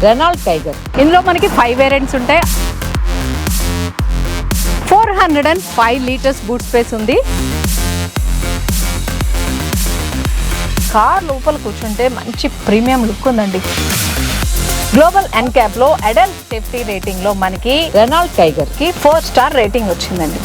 Renault tiger. ఇందులో మనకి 5 variants ఉంటాయి. 405 లీటర్స్ బూట్ స్పేస్ ఉంది. కార్ లోపల కూర్చుంటే మంచి ప్రీమియం లుక్ ఉందండి. గ్లోబల్ ఎన్క్యాప్ లో అడల్ట్ సేఫ్టీ రేటింగ్ లో మనకి రెనాల్ట్ టైగర్ కి 4 స్టార్ రేటింగ్ వచ్చిందండి.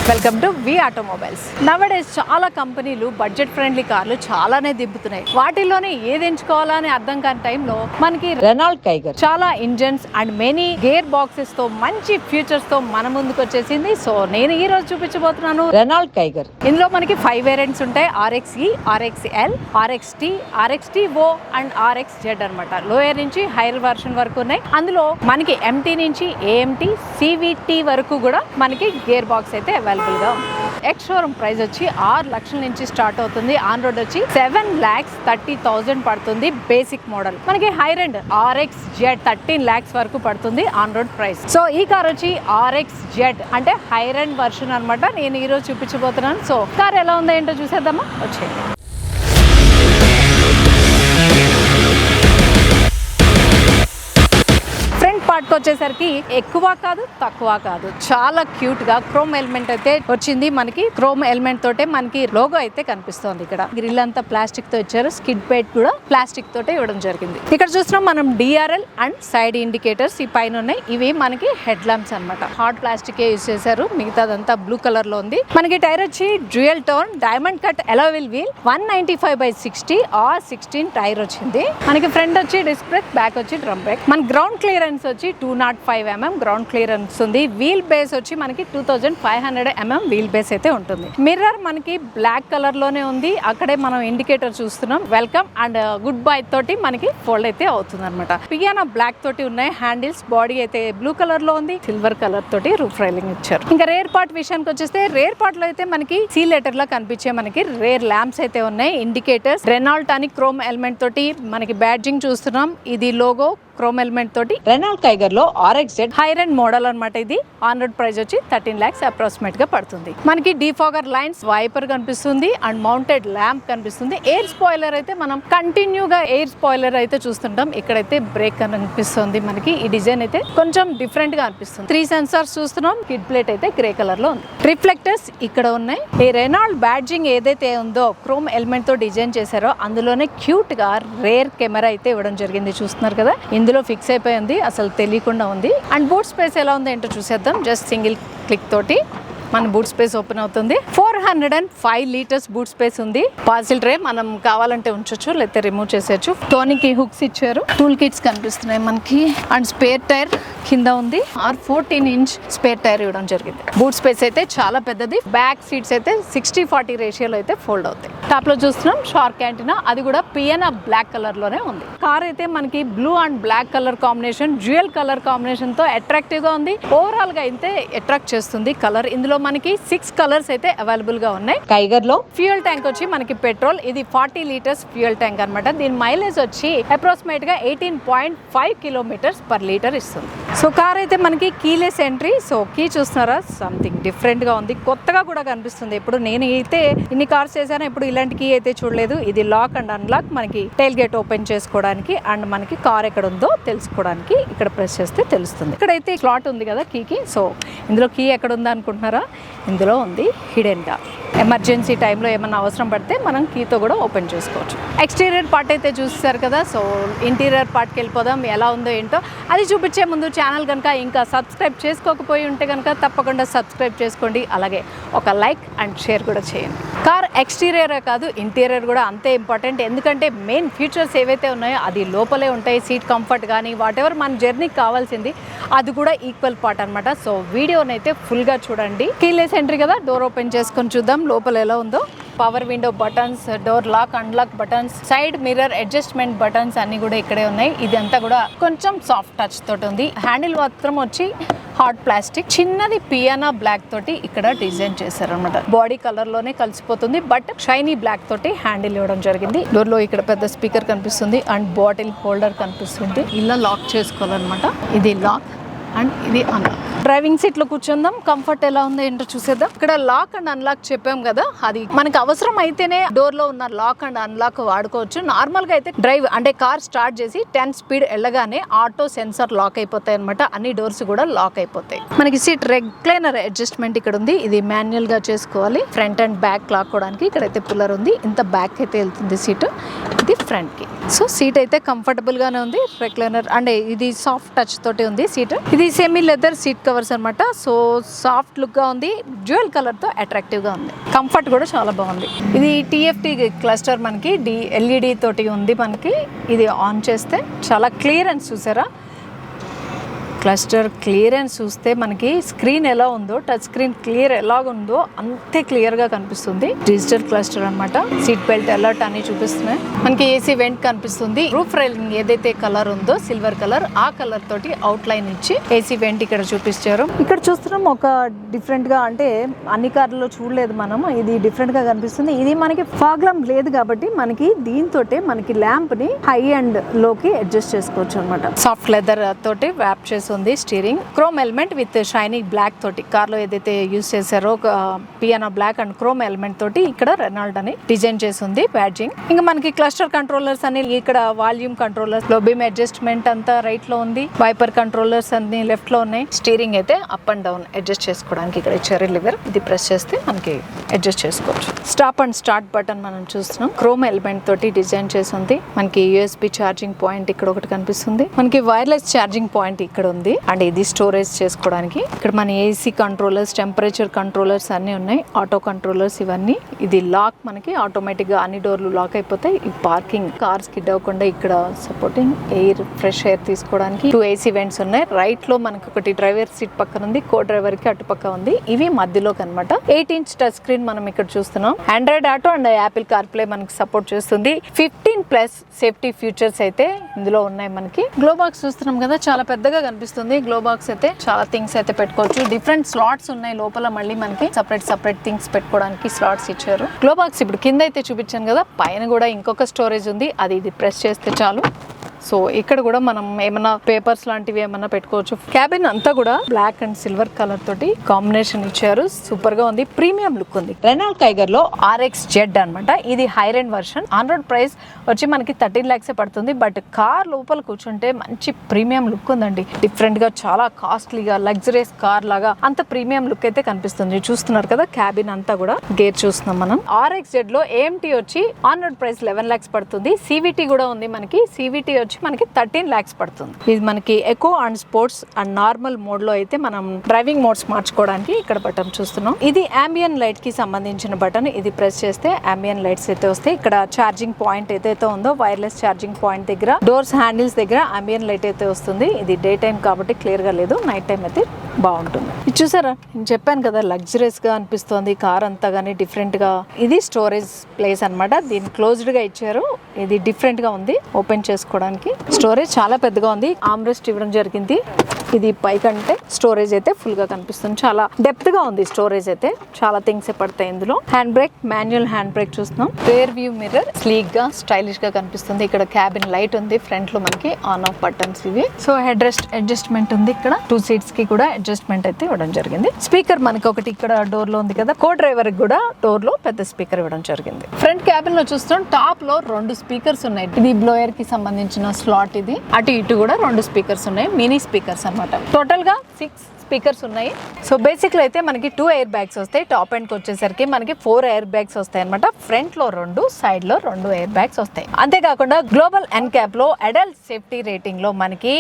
Welcome to V automobiles. Nowadays చాలా కంపెనీలు బడ్జెట్ ఫ్రెండ్లీ కార్లు చాలానే దిబ్బుతున్నాయి. వాటిలోనే ఏది ఎంచుకోవాలని అర్థం కాని టైంలో మనకి రెనాల్ట్ టైగర్ చాలా engines and many gear boxes తో మంచి ఫీచర్స్ తో మన ముందుకు వచ్చేసింది. సో నేను ఈ రోజు చూపించబోతున్నాను రెనాల్ట్ టైగర్. ఇందులో మనకి 5 వేరియంట్స్ ఉంటాయి. RXE, RXL, RXT, RXT-O and RXZ అన్నమాట. లోయర్ నుంచి హైయర్ వర్షన్ వరకు ఉన్నాయి. అందులో మనకి MT నుంచి AMT, CVT వరకు కూడా మనకి గేర్ బాక్స్ అయితే అవైలబుల్ గా ఉంది. ఎక్స్ షోరూమ్ ప్రైస్ వచ్చి 6 లక్షల నుంచి స్టార్ట్ అవుతుంది. ఆన్ రోడ్ వచ్చి 7,30,000 పడుతుంది బేసిక్ మోడల్. మనకి హైర్ ఎండ్ RXZ 13 lakhs వరకు పడుతుంది ఆన్ రోడ్ ప్రైస్. సో ఈ కార్ వచ్చి RXZ అంటే హైర్ ఎండ్ వర్షన్ అన్నమాట. నేను ఈ రోజు చూపించబోతున్నాను. సో కార్ ఎలా ఉందో ఏంటో చూసేద్దామా, వచ్చేయండి. పార్ట్ వచ్చేసరికి ఎక్కువ కాదు తక్కువ కాదు, చాలా క్యూట్ గా క్రోమ్ ఎలిమెంట్ అయితే వచ్చింది. మనకి క్రోమ్ ఎలిమెంట్ తోటే మనకి లోగో అయితే కనిపిస్తోంది. ఇక్కడ గ్రిల్ అంతా ప్లాస్టిక్ తో ఇచ్చారు. స్కిడ్ ప్లేట్ కూడా ప్లాస్టిక్ తోటే ఇవ్వడం జరిగింది. ఇక్కడ చూస్తున్నాం మనం DRL అండ్ సైడ్ ఇండికేటర్స్ ఈ పైన ఉన్నాయి. ఇవి మనకి హెడ్ ల్యాంప్స్ అన్నమాట. హార్డ్ ప్లాస్టిక్ యూజ్ చేశారు. మిగతాదంతా బ్లూ కలర్ లో ఉంది. మనకి టైర్ వచ్చి dual tone diamond cut alloy wheel 195/60 R16 tyre వచ్చింది. మనకి ఫ్రంట్ వచ్చి డిస్క్ బ్రేక్, బ్యాక్ వచ్చి డ్రమ్ బ్రేక్. మన గ్రౌండ్ క్లియరెన్స్ వచ్చి 205 mm గ్రౌండ్ క్లియరెన్స్ ఉంది. వీల్ బేస్ వచ్చి మనకి 2500 mm వీల్ బేస్ అయితే ఉంటుంది. మిర్రర్ మనకి బ్లాక్ కలర్ లోనే ఉంది. అక్కడే మనం ఇండికేటర్ చూస్తున్నాం. వెల్కమ్ అండ్ గుడ్ బై తోటి మనకి ఫోల్డ్ అయితే అవుతుంది అనమాట. పియానో బ్లాక్ తోటి ఉన్నాయి. హ్యాండిల్స్, బాడీ అయితే బ్లూ కలర్ లో ఉంది. సిల్వర్ కలర్ తోటి రూఫ్ రైలింగ్ ఇచ్చారు. ఇంకా రేర్ పార్ట్ విషయానికి వచ్చేస్తే రేర్ పార్ట్ లో అయితే మనకి సీ లెటర్ లా కనిపించే మనకి రేర్ ల్యాంప్స్ అయితే ఉన్నాయి. ఇండికేటర్స్ రెనాల్ట్ అని క్రోమ్ ఎలిమెంట్ తోటి మనకి బ్యాడ్జింగ్ చూస్తున్నాం. ఇది లోగో క్రోమ్ ఎలిమెంట్ తోటి. రెనాల్ట్ టైగర్ లో RXZ హైర్ అండ్ మోడల్ అనమాట. ఇది ఆన్ రోడ్ ప్రైస్ వచ్చి 13 lakhs అప్రాక్సిమేట్ గా పడుతుంది. మనకి డీఫాగర్ లైన్స్, వైపర్ కనిపిస్తుంది అండ్ మౌంటెడ్ ల్యాంప్ కనిపిస్తుంది. ఎయిర్ స్పాయిలర్ అయితే మనం కంటిన్యూగా ఎయిర్ స్పాయిలర్ అయితే చూస్తుంటాం. ఇక్కడైతే బ్రేక్ కనిపిస్తుంది. మనకి ఈ డిజైన్ అయితే కొంచెం డిఫరెంట్ గా అనిపిస్తుంది. 3 సెన్సార్స్ చూస్తున్నాం. కిడ్ ప్లేట్ అయితే గ్రే కలర్ లో ఉంది. రిఫ్లెక్టర్స్ ఇక్కడ ఉన్నాయి. ఈ రెనాల్ట్ బ్యాడ్జింగ్ ఏదైతే ఉందో క్రోమ్ ఎలిమెంట్ తో డిజైన్ చేశారో అందులోనే క్యూట్ గా రేర్ కెమెరా అయితే ఇవ్వడం జరిగింది. చూస్తున్నారు కదా, ఇందులో ఫిక్స్ అయిపోయింది, అసలు తెలియకుండా ఉంది. అండ్ బూట్ స్పేస్ ఎలా ఉంది ఏంటో చూసేద్దాం. జస్ట్ సింగిల్ క్లిక్ తోటి మన బూట్ స్పేస్ ఓపెన్ అవుతుంది. 405 లీటర్స్ బూట్ స్పేస్ ఉంది. పార్సిల్ ట్రే మనం కావాలంటే ఉంచొచ్చు, లేకపోతే రిమూవ్ చేసేయచ్చు. టోనికి హుక్స్ ఇచ్చారు. టూల్ కిట్స్ కనిపిస్తున్నాయి మనకి. అండ్ స్పేర్ టైర్ కింద ఉంది. 14 inch స్పేర్ టైర్ ఇవ్వడం జరిగింది. బూట్ స్పేస్ అయితే చాలా పెద్దది. బ్యాక్ సీట్స్ అయితే 60-40 రేషియోలో అయితే ఫోల్డ్ అవుతాయి. టాప్ లో చూస్తున్నాం షార్క్ యాంటీనా, అది కూడా పియానో బ్లాక్ కలర్ లోనే ఉంది. కార్ అయితే మనకి blue and black colour combination, dual colour combination తో అట్రాక్టివ్ గా ఉంది. ఓవరాల్ గా అయితే అట్రాక్ట్ చేస్తుంది కలర్. ఇందులో మనకి 6 కలర్స్ అయితే అవైలబుల్ గా ఉన్నాయి. టైగర్ లో ఫ్యూయల్ ట్యాంక్ వచ్చి మనకి పెట్రోల్, ఇది 40 లీటర్స్ ఫ్యూయల్ ట్యాంక్ అన్నమాట. దీని మైలేజ్ వచ్చి అప్రాక్సిమేట్ గా 18.5 km/లీటర్ ఇస్తుంది. సో కార్ అయితే మనకి కీలెస్ ఎంట్రీ. సో కీ చూస్తున్నారా, సంథింగ్ డిఫరెంట్ గా ఉంది, కొత్తగా కూడా కనిపిస్తుంది. ఇప్పుడు నేను అయితే ఇన్ని కార్స్ చేశాను, ఇప్పుడు ఇలాంటి కీ అయితే చూడలేదు. ఇది లాక్ అండ్ అన్లాక్, మనకి టైల్ గేట్ ఓపెన్ చేసుకోవడానికి అండ్ మనకి కార్ ఎక్కడ ఉందో తెలుసుకోవడానికి ఇక్కడ ప్రెస్ చేస్తే తెలుస్తుంది. ఇక్కడైతే స్లాట్ ఉంది కదా కీకి. సో ఇందులో కీ ఎక్కడ ఉందా అనుకుంటున్నారా, ఇందులో ఉంది హిడెన్ గా. ఎమర్జెన్సీ టైంలో ఏమన్నా అవసరం పడితే మనం కీతో కూడా ఓపెన్ చేసుకోవచ్చు. ఎక్స్టీరియర్ పార్ట్ అయితే చూస్తారు కదా. సో ఇంటీరియర్ పార్ట్కి వెళ్ళిపోదాం. ఎలా ఉందో ఏంటో అది చూపించే ముందు ఛానల్ కనుక ఇంకా సబ్స్క్రైబ్ చేసుకోకపోయి ఉంటే కనుక తప్పకుండా సబ్స్క్రైబ్ చేసుకోండి. అలాగే ఒక లైక్ అండ్ షేర్ కూడా చేయండి. కార్ ఎక్స్టీరియరే కాదు, ఇంటీరియర్ కూడా అంతే ఇంపార్టెంట్. ఎందుకంటే మెయిన్ ఫీచర్స్ ఏవైతే ఉన్నాయో అది లోపలే ఉంటాయి. సీట్ కంఫర్ట్ కానీ వాట్ ఎవర్ మన జర్నీకి కావాల్సింది అది కూడా ఈక్వల్ పార్ట్ అనమాట. సో వీడియోనైతే ఫుల్గా చూడండి. కీలెస్ ఎంట్రీ కదా, డోర్ ఓపెన్ చేసుకొని చూద్దాం లోపల ఎలా ఉందో. Power window buttons, door lock unlock buttons, side mirror adjustment buttons అన్ని కూడా ఇక్కడే ఉన్నాయి. ఇదంతా కూడా కొంచెం సాఫ్ట్ టచ్ తోటి ఉంది. హ్యాండిల్ మాత్రం వచ్చి హార్డ్ ప్లాస్టిక్, చిన్నది పియానో బ్లాక్ తోటి ఇక్కడ డిజైన్ చేశారు అనమాట. బాడీ కలర్ లోనే కలిసిపోతుంది, బట్ షైనీ బ్లాక్ తోటి హ్యాండిల్ ఇవ్వడం జరిగింది. డోర్ లో ఇక్కడ పెద్ద స్పీకర్ కనిపిస్తుంది అండ్ బాటిల్ హోల్డర్ కనిపిస్తుంది. ఇలా లాక్ చేసుకోవాలన్నమాట. ఇది లాక్ అండ్ ఇది అన్లాక్. డ్రైవింగ్ సీట్ లో కూర్చుందాం, కంఫర్ట్ ఎలా ఉందో ఏంటో చూసేద్దాం. ఇక్కడ లాక్ అండ్ అన్లాక్ చెప్పాం కదా, అది మనకి అవసరం అయితేనే డోర్ లో ఉన్న లాక్ అండ్ అన్లాక్ వాడుకోవచ్చు. నార్మల్ గా అయితే డ్రైవ్ అంటే కార్ స్టార్ట్ చేసి 10 స్పీడ్ వెళ్ళగానే ఆటో సెన్సార్ లాక్ అయిపోతాయి అనమాట. అన్ని డోర్స్ కూడా లాక్ అయిపోతాయి. మనకి సీట్ రెక్లైనర్ అడ్జస్ట్మెంట్ ఇక్కడ ఉంది. ఇది మాన్యువల్ గా చేసుకోవాలి. ఫ్రంట్ అండ్ బ్యాక్ లాక్కోవడానికి ఇక్కడైతే పుల్లర్ ఉంది. ఇంత బ్యాక్ అయితే వెళ్తుంది సీట్. ఇది ఫ్రంట్ కి. సో సీట్ అయితే కంఫర్టబుల్ గానే ఉంది. రెక్లైనర్ అంటే ఇది సాఫ్ట్ టచ్ తోటి ఉంది సీట్. ఇది సెమీ లెదర్ సీట్ కవర్స్ అనమాట. సో సాఫ్ట్ లుక్ గా ఉంది. డ్యూయల్ కలర్ తో అట్రాక్టివ్ గా ఉంది. కంఫర్ట్ కూడా చాలా బాగుంది. ఇది TFT క్లస్టర్ మనకి LED తోటి ఉంది. మనకి ఇది ఆన్ చేస్తే చాలా క్లియరెన్స్ చూసారా, క్లస్టర్ క్లియరెన్స్ చూస్తే మనకి స్క్రీన్ ఎలా ఉందో, టచ్ స్క్రీన్ క్లియర్ ఎలా ఉందో అంతే క్లియర్ గా కనిపిస్తుంది. డిజిటల్ క్లస్టర్ అన్నమాట. సీట్ బెల్ట్ అలర్ట్ అని చూపిస్తున్నాయి. మనకి AC వెంట్ కనిపిస్తుంది. రూఫ్ రైలింగ్ ఏదైతే కలర్ ఉందో సిల్వర్ కలర్, ఆ కలర్ తోటి అవుట్ లైన్ ఇచ్చి AC వెంట్ ఇక్కడ చూపించారు. ఇక్కడ చూస్తున్నాం ఒక డిఫరెంట్ గా, అంటే అన్ని కార్లలో చూడలేదు మనం. ఇది డిఫరెంట్ గా కనిపిస్తుంది. ఇది మనకి ఫాగ్ ల్యాంప్ లేదు కాబట్టి మనకి దీంతోటే మనకి ల్యాంప్ ని హై అండ్ లోకి అడ్జస్ట్ చేసుకోవచ్చు అనమాట. సాఫ్ట్ లెదర్ తోటి వ్యాప్ చేసి ఉంది. Steering chrome element with shining black తోటి కార్ లో ఏదైతే యూజ్ చేశారో piano black and chrome element తోటి ఇక్కడ రెనాల్డ్ అని డిజైన్ చేసి ఉంది బ్యాడ్జింగ్. ఇంకా మనకి క్లస్టర్ కంట్రోలర్స్ అని ఇక్కడ వాల్యూమ్ కంట్రోలర్స్, లో బీమ్ అడ్జస్ట్మెంట్ అంతా రైట్ లో ఉంది. వైపర్ కంట్రోలర్స్ అన్ని లెఫ్ట్ లో ఉన్నాయి. స్టీరింగ్ అయితే అప్ అండ్ డౌన్ అడ్జస్ట్ చేసుకోవడానికి ఇక్కడ ఇచ్చారు లివర్. ఇది ప్రెస్ చేస్తే మనకి అడ్జస్ట్ చేసుకోవచ్చు. స్టాప్ అండ్ స్టార్ట్ బటన్ మనం చూస్తున్నాం. క్రోమ్ ఎలిమెంట్ తోటి డిజైన్ చేసి ఉంది. మనకి USB ఛార్జింగ్ పాయింట్ ఇక్కడ ఒకటి కనిపిస్తుంది. మనకి వైర్లెస్ ఛార్జింగ్ పాయింట్ ఇక్కడ ఉంది. అండ్ ఇది స్టోరేజ్ చేసుకోవడానికి. ఇక్కడ మన AC కంట్రోలర్స్, టెంపరేచర్ కంట్రోలర్స్ అన్ని ఉన్నాయి. ఆటో కంట్రోలర్స్ ఇవన్నీ. ఇది లాక్ మనకి ఆటోమేటిక్ గా అన్ని డోర్లు లాక్ అయిపోతాయి. ఈ పార్కింగ్ కార్స్ కిడ్ అవ్వకుండా ఇక్కడ సపోర్టింగ్ ఎయిర్, ఫ్రెష్ ఎయిర్ తీసుకోవడానికి 2 AC వెంట్స్ ఉన్నాయి. రైట్ లో మనకి ఒకటి డ్రైవర్ సీట్ పక్కన ఉంది, కో డ్రైవర్ కి అటుపక్క ఉంది. ఇవి మధ్యలోకి అనమాట. 8-inch టచ్ స్క్రీన్ మనం ఇక్కడ చూస్తున్నాం. Android auto and Apple car play మనకి సపోర్ట్ చేస్తుంది. 15+ సేఫ్టీ ఫీచర్స్ అయితే ఇందులో ఉన్నాయి. మనకి గ్లో బాక్స్ చూస్తున్నాం కదా, చాలా పెద్దగా కనిపిస్తుంది. గ్లో బాక్స్ అయితే చాలా థింగ్స్ అయితే పెట్టుకోవచ్చు. డిఫరెంట్ స్లాట్స్ ఉన్నాయి లోపల. మళ్ళీ మనకి సపరేట్ థింగ్స్ పెట్టుకోవడానికి స్లాట్స్ ఇచ్చారు. గ్లో బాక్స్ ఇప్పుడు కింద అయితే చూపించాను కదా, పైన కూడా ఇంకొక స్టోరేజ్ ఉంది. అది ఇది ప్రెస్ చేస్తే చాలు. సో ఇక్కడ కూడా మనం ఏమన్నా పేపర్స్ లాంటివి ఏమన్నా పెట్టుకోవచ్చు. క్యాబిన్ అంతా కూడా బ్లాక్ అండ్ సిల్వర్ కలర్ తోటి కాంబినేషన్ ఇచ్చారు. సూపర్ గా ఉంది. ప్రీమియం లుక్ ఉంది. రెనాల్డ్ కైగర్ లో RX-Z అనమాట. ఇది higher end version. On road price వచ్చి మనకి 13 lakhs పడుతుంది. బట్ కార్ లోపల కూర్చుంటే మంచి ప్రీమియం లుక్ ఉందండి. డిఫరెంట్ గా, చాలా కాస్ట్లీగా, లగ్జరియస్ కార్ లాగా అంత ప్రీమియం లుక్ అయితే కనిపిస్తుంది. చూస్తున్నారు కదా, క్యాబిన్ అంతా కూడా గేర్ చూస్తున్నాం మనం. RX-Z లో AMT వచ్చి ఆన్ రోడ్ ప్రైస్ 11 lakhs పడుతుంది. CVT కూడా ఉంది మనకి. CVT వచ్చి మనకి 13 lakhs పడుతుంది. ఇది మనకి eco and sports and normal mode లో అయితే మనం డ్రైవింగ్ మోడ్స్ మార్చుకోవడానికి ఇక్కడ బటన్ చూస్తున్నాం. ఇది అంబియన్ లైట్ కి సంబంధించిన బటన్. ఇది ప్రెస్ చేస్తే అంబియన్ లైట్స్ అయితే వస్తాయి. ఇక్కడ ఛార్జింగ్ పాయింట్ ఏదైతే ఉందో, వైర్లెస్ ఛార్జింగ్ పాయింట్ దగ్గర, డోర్స్ హ్యాండిల్స్ దగ్గర అంబియన్ లైట్ అయితే వస్తుంది. ఇది డే టైం కాబట్టి క్లియర్ గా లేదు, నైట్ టైం అయితే బాగుంటుంది. ఇది చూసారా, నేను చెప్పాను కదా లగ్జరియస్ గా అనిపిస్తుంది కార్ అంతా గానీ, డిఫరెంట్ గా. ఇది స్టోరేజ్ ప్లేస్ అన్నమాట. దీన్ని క్లోజ్డ్ గా ఇచ్చారు. ఇది డిఫరెంట్ గా ఉంది ఓపెన్ చేసుకోవడానికి. స్టోరేజ్ చాలా పెద్దగా ఉంది. ఆమ్రెస్ట్ ఇవ్వడం జరిగింది. ఇది పైకంటే స్టోరేజ్ అయితే ఫుల్ గా కనిపిస్తుంది. చాలా డెప్త్ గా ఉంది స్టోరేజ్ అయితే. చాలా థింగ్స్ పడతాయి ఇందులో. Hand brake, manual hand brake చూస్తున్నాం. రేర్ వ్యూ మిర్రర్ స్లీక్ గా, స్టైలిష్ గా కనిపిస్తుంది. ఇక్కడ క్యాబిన్ లైట్ ఉంది. ఫ్రంట్ లో మనకి ఆన్ ఆఫ్ బటన్స్ ఇవి. సో హెడ్ రెస్ట్ అడ్జస్ట్మెంట్ ఉంది. ఇక్కడ 2 seats కి కూడా అడ్జస్ట్మెంట్ అయితే ఇవ్వడం జరిగింది. స్పీకర్ మనకి ఒకటి ఇక్కడ డోర్ లో ఉంది కదా, కో డ్రైవర్ కి కూడా డోర్ లో పెద్ద స్పీకర్ ఇవ్వడం జరిగింది. ఫ్రంట్ క్యాబిన్ లో చూస్తాం, టాప్ లో 2 స్పీకర్స్ ఉన్నాయి. ఇది బ్లోయర్ కి సంబంధించిన స్లాట్. ఇది అటు ఇటు కూడా 2 స్పీకర్స్ ఉన్నాయి. మినీ స్పీకర్స్ అన్నమాట. టోటల్ గా 6 స్పీకర్స్ ఉన్నాయి. సో బేసిక్లీ అయితే మనకి 2 ఎయిర్ బ్యాగ్స్ వస్తాయి. టాప్ ఎండ్ కి వచ్చేసరికి మనకి 4 ఎయిర్ బ్యాగ్స్ వస్తాయి అనమాట. ఫ్రంట్ లో 2, సైడ్ లో 2 ఎయిర్ బ్యాగ్స్ వస్తాయి. అంతేకాకుండా గ్లోబల్ ఎన్క్యాప్ లో అడల్ట్ సేఫ్టీ రేటింగ్ లో మనకి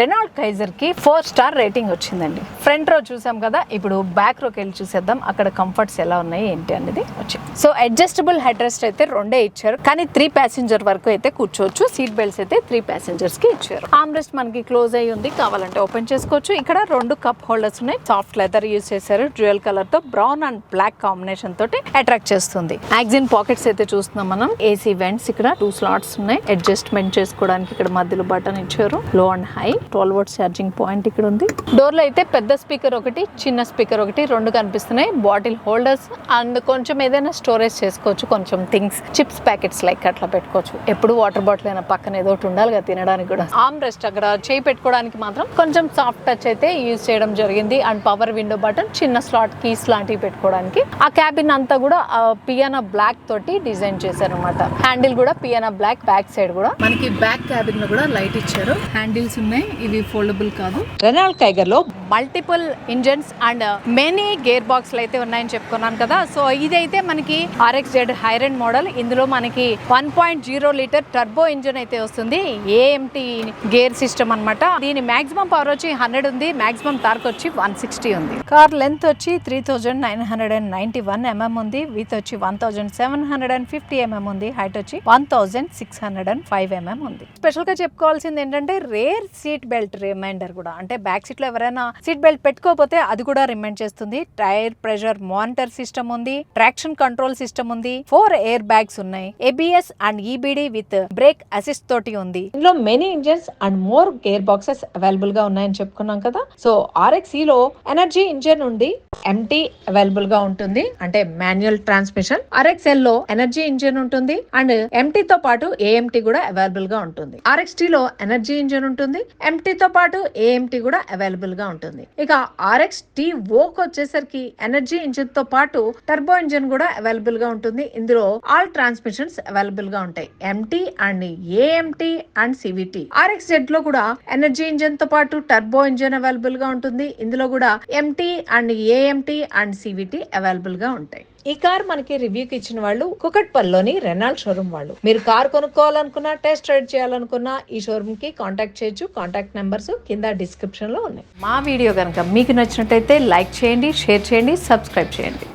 రెనాల్డ్ కైజర్ కి 4 star రేటింగ్ వచ్చిందండి. ఫ్రంట్ రో చూసాం కదా, ఇప్పుడు బ్యాక్ రోకి వెళ్ళి చూసేద్దాం అక్కడ కంఫర్ట్స్ ఎలా ఉన్నాయి ఏంటి అనేది వచ్చింది. సో అడ్జస్టబుల్ హెడ్ రెస్ట్ అయితే 2 ఇచ్చారు, కానీ 3 passenger వరకు అయితే కూర్చోవచ్చు. సీట్ బెల్ట్స్ అయితే 3 passengers కి ఇచ్చారు. ఆర్మ్ రెస్ట్ మనకి క్లోజ్ అయ్యి ఉంది, కావాలంటే ఓపెన్ చేసుకోవచ్చు. ఇక్కడ 2 కప్ హోల్డర్స్ ఉన్నాయి. సాఫ్ట్ లెదర్ యూజ్ చేశారు. డ్యూయల్ కలర్ తో బ్రౌన్ అండ్ బ్లాక్ కాంబినేషన్ తోటి అట్రాక్ట్ చేస్తుంది. మ్యాగ్జిన్ పాకెట్స్ అయితే చూస్తున్నాం మనం. ఏసీ వెంట్స్, ఇక్కడ 2 స్లాట్స్ ఉన్నాయి. అడ్జస్ట్మెంట్ చేసుకోవడానికి ఇక్కడ మధ్యలో బటన్ ఇచ్చారు. లో and high 12 volt charging point ఇక్కడ ఉంది. డోర్ లో అయితే పెద్ద స్పీకర్ ఒకటి, చిన్న స్పీకర్ ఒకటి, 2 కనిపిస్తున్నాయి. బాటిల్ హోల్డర్స్ అండ్ కొంచెం ఏదైనా స్టోరేజ్ చేసుకోవచ్చు. కొంచెం థింగ్స్, చిప్స్ ప్యాకెట్స్ లైక్ అట్లా పెట్టుకోవచ్చు. ఎప్పుడు వాటర్ బాటిల్ అయినా పక్కన ఏదో ఒకటి ఉండాలి కదా తినడానికి కూడా. ఆర్మ్ రెస్ట్ అక్కడ చేయి పెట్టుకోవడానికి మాత్రం కొంచెం సాఫ్ట్ టచ్ అయితే యూజ్ చేయడం జరిగింది. అండ్ పవర్ విండో బటన్, చిన్న స్లాట్ కీస్ లాంటివి పెట్టుకోవడానికి. ఆ క్యాబిన్ అంతా కూడా పియానో బ్లాక్ తోటి డిజైన్ చేశారు అనమాట. హ్యాండిల్ కూడా పియానో బ్లాక్. బ్యాక్ సైడ్ కూడా మనకి బ్యాక్ క్యాబిన్ లో కూడా లైట్ ఇచ్చారు. హ్యాండిల్స్ ఉన్నాయి, ఇవి ఫోల్డబుల్ కాదు. రెనాల్ట్ కైగర్ లో multiple engines and many gear బాక్స్లు అయితే ఉన్నాయని చెప్పుకున్నాను కదా. సో ఇదైతే మనకి RXZ హైర్-ఎండ్ మోడల్. ఇందులో మనకి 1.0 లీటర్ టర్బో ఇంజన్ అయితే వస్తుంది. AMT గేర్ సిస్టమ్ అన్నమాట. దీని మాక్సిమం పవర్ వచ్చి 100 ఉంది, మాక్సిమం టార్క్ వచ్చి 160 ఉంది. కార్ లెంత్ వచ్చి 3991 mm ఉంది. విత్ వచ్చి 1750 mm ఉంది. హైట్ వచ్చి 1605 mm ఉంది. స్పెషల్ గా చెప్పుకోవాల్సింది ఏంటంటే రేర్ సీట్ బెల్ట్ రిమైండర్ కూడా. అంటే బ్యాక్ సీట్ లో ఎవరైనా సీట్ బెల్ట్ పెట్టుకోకపోతే అది కూడా రిమైండ్ చేస్తుంది. టైర్ ప్రెషర్ మానిటర్ సిస్టమ్ ఉంది. ట్రాక్షన్ కంట్రోల్ సిస్టమ్ ఉంది. 4 ఎయిర్ బ్యాగ్స్ ఉన్నాయి. ABS and EBD with break assist తోటి ఉంది. ఇందులో many engines and more gear boxes available గా ఉన్నాయని చెప్పుకున్నాం కదా. సో RXE లో ఎనర్జీ ఇంజన్ ఉంది, MT అవైలబుల్ గా ఉంటుంది, అంటే మాన్యువల్ ట్రాన్స్మిషన్. RXL లో ఎనర్జీ ఇంజన్ ఉంటుంది అండ్ MT తో పాటు AMT కూడా అవైలబుల్ గా ఉంటుంది. RXT లో ఎనర్జీ ఇంజన్ ఉంటుంది, MT తో పాటు AMT కూడా అవైలబుల్ గా ఉంటుంది. ఇక RXT వోక్ వచ్చేసరికి ఎనర్జీ ఇంజన్ తో పాటు టర్బో ఇంజన్ కూడా అవైలబుల్ గా ఉంటుంది. ఇందులో ఆల్ ట్రాన్స్మిషన్స్ అవైలబుల్ గా ఉంటాయి, MT and AMT and CVT. RXZ లో కూడా ఎనర్జీ ఇంజన్ తో పాటు టర్బో ఇంజన్ అవైలబుల్ గా ఉంటుంది. ఇందులో కూడా MT and AMT and CVT available గా ఉంటాయి. ఈ కార్ మనకి రివ్యూకి ఇచ్చిన వాళ్ళు కుకట్పల్లిలోని రెనాల్ట్ షోరూమ్ వాళ్ళు. మీరు కార్ కొనుక్కోవాలనుకున్నా, టెస్ట్ రైడ్ చేయాలనుకున్నా ఈ షోరూమ్ కి కాంటాక్ట్ చేయొచ్చు. కాంటాక్ట్ నెంబర్స్ కింద డిస్క్రిప్షన్ లో ఉన్నాయి. మా వీడియో కనుక మీకు నచ్చినట్టయితే లైక్ చేయండి, షేర్ చేయండి, సబ్స్క్రైబ్ చేయండి.